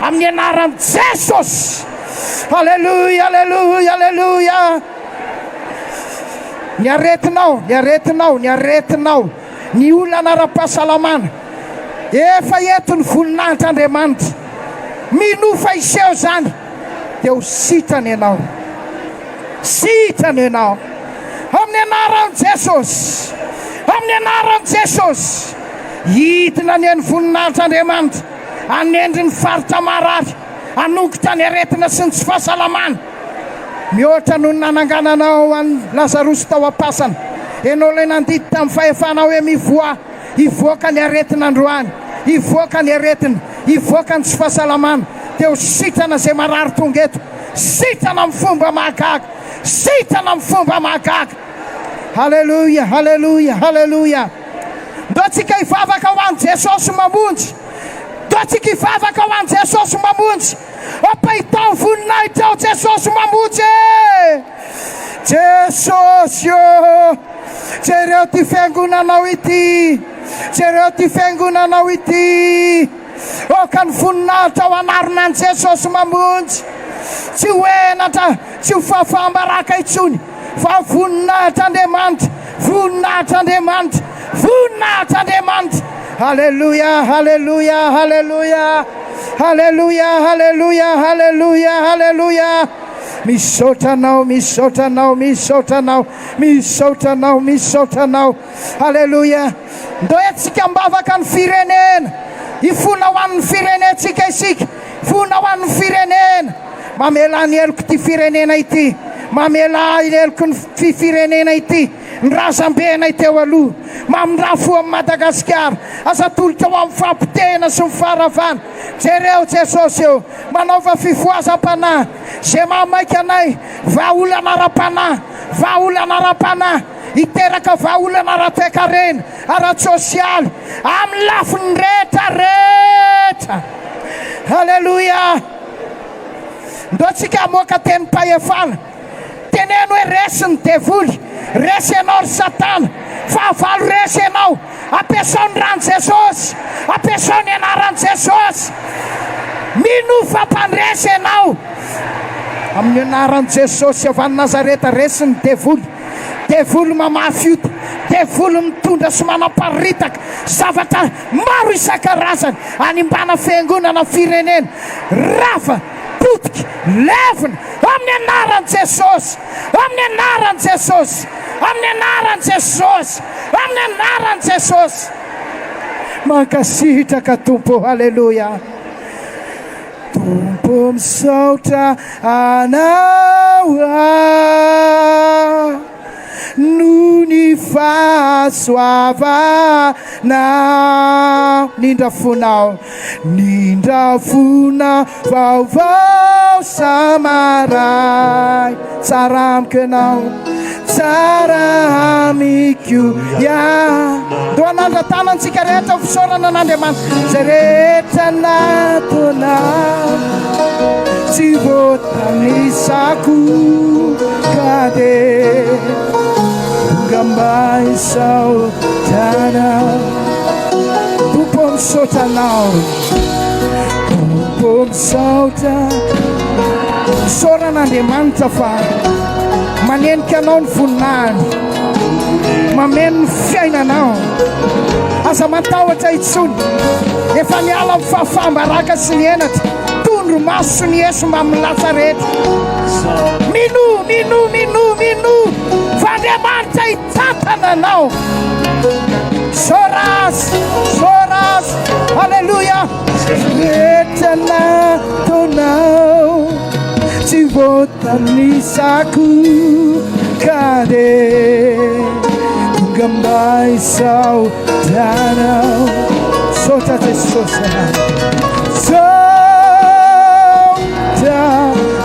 amin'ny anaran'i Jesosy. Halleluja, halleluja, halleluja. Ny aretinao, ny aretinao, ny aretinao, ny olana ara-pahasalamana efa eto ny voninahitran'Andriamanitra, minofa iseho zany dia ho sitrany ianao, sitrany ianao amin'ny anaran'i Jesosy, amin'ny anaran'i Jesosy. Hitina ny any voninahitran'Andriamanitra, anendry ny faritra marary, anokotra ny aretina sy ny tsy fahasalamana. Mihoatra no nanangananao any Lazarosy tao am-pasana, ianao ilay nandidy tamin'ny fahefanao hoe mivoa, hivoaka ny aretina androany, hivoaka ny aretina, hivoaka ny tsy fahasalamana, dia ho sitrana izay marary tonga eto, sitrana amin'ny fomba mahagaga, sitrana amin'ny fomba mahagaga. Halleluja, halleluja, halleluja. Ndotsika hivavaka ho an'i Jesosy mamonjy, ndotsika hivavaka ho an'i Jesosy mamonjy. Apahitao voninahitra ao Jesosy mamonjy. Jesosy io, jereo ty fiangonanao ity, jereo ty fiangonanao ity. Oka ny voninahitra ao anarona an'i Jesosy mamonjy. Tsy ho enatra, tsy ho fahafahambaraka intsony, fa voninahitr'Andriamanitra, voninahitr'Andriamanitra, voninahitr'Andriamanitra. Halleluja, halleluja, halleluja, halleluja, halleluja, halleluja, halleluja. Misaotranao, misaotranao, misaotranao, misaotranao, misaotranao. Halleluja. Ndao etsika mbavaka ny firenena, ifona ho an'ny firenentsika isika, fona ho an'ny firenena. Mamela ny eloko ty firenena ity, mamela ny eloko ny firenena ity, ny razam-bena teo aloha, mamindrafo amin'ny Madagasikara, asa tolotra ho amin'ny fampitena sy ny faharavana. Jereo Jesosy eo, manaova fifoazam-panahy, zay mamaika anay, vahaolana ara-panahy, vahaolana ara-panahy, hiteraka vahaolana ara-toekarena, ara-tsosialy, amin'ny lafiny rehetra rehetra. Halleluja. Ndotsika hamoaka tenim-pahefana, teneno hoe resy ny devoly, resy ianao ry Satana, fahavalo resy ianao, ampiasao ny ran'i Jesosy, ampiasao ny anaran'i Jesosy, minofa mpandresy ianao amin'ny anaran'i Jesosy avy any Nazareta. Resy ny devoly, devoly mamafy ota, devoly mitondra sy manamparitaka zavatra maro isan-karazany animbana fiangonana firenena, rafa potika, levina amin'ny anaran'i Jesosy, amin'ny anaran'i Jesosy, amin'ny anaran'i Jesosy, amin'ny anaran'i Jesosy. Mankasitraka Tompo, halleluja. Tompo misaotra anao no ny fahasoavana. Nindrafonao, nindrafona vaovao samaray, tsara amiko ianao, tsara amiko ia. Ndoa nandratanantsika rehetra ho fisaorana an'Andriamanitra, zay rehetra nataonao tsy voatanisako ka de tonga misaotranao. Tompo misaotranao, Tompo misaotra, misaoran'Andriamanitra fa manenika anao ny voninahiny, mameno ny fiainanao. Aza matahotra intsony, efa miala amin'ny fahafahambaraka sy ny enatra, tondro maso ny Yesu amin'ny Lazareta. Mino, mino, mino, mino, fa Andriamanitra hitantana anao. Soras, soras, halleluja. Rehetra nataonao tsy voatanisako ka de tonga misaotranao. Saotra Jesosy anao, saotra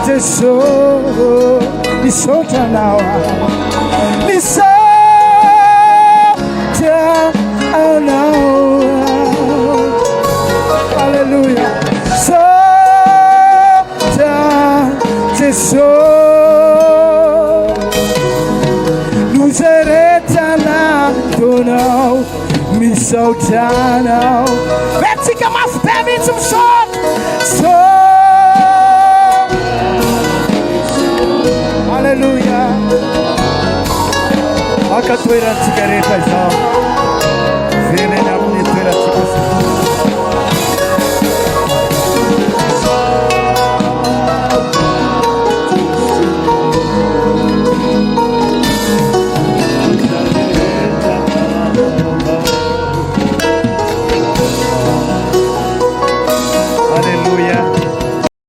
Jesosy, misaotranao, misaotra anao. Halleluja. Saotra Jesosy, no zay rehetra nataonao, misaotranao. Vetsika mafy be mihitsy misaotra. Alleluia. Makatoerantsika rehetra izao.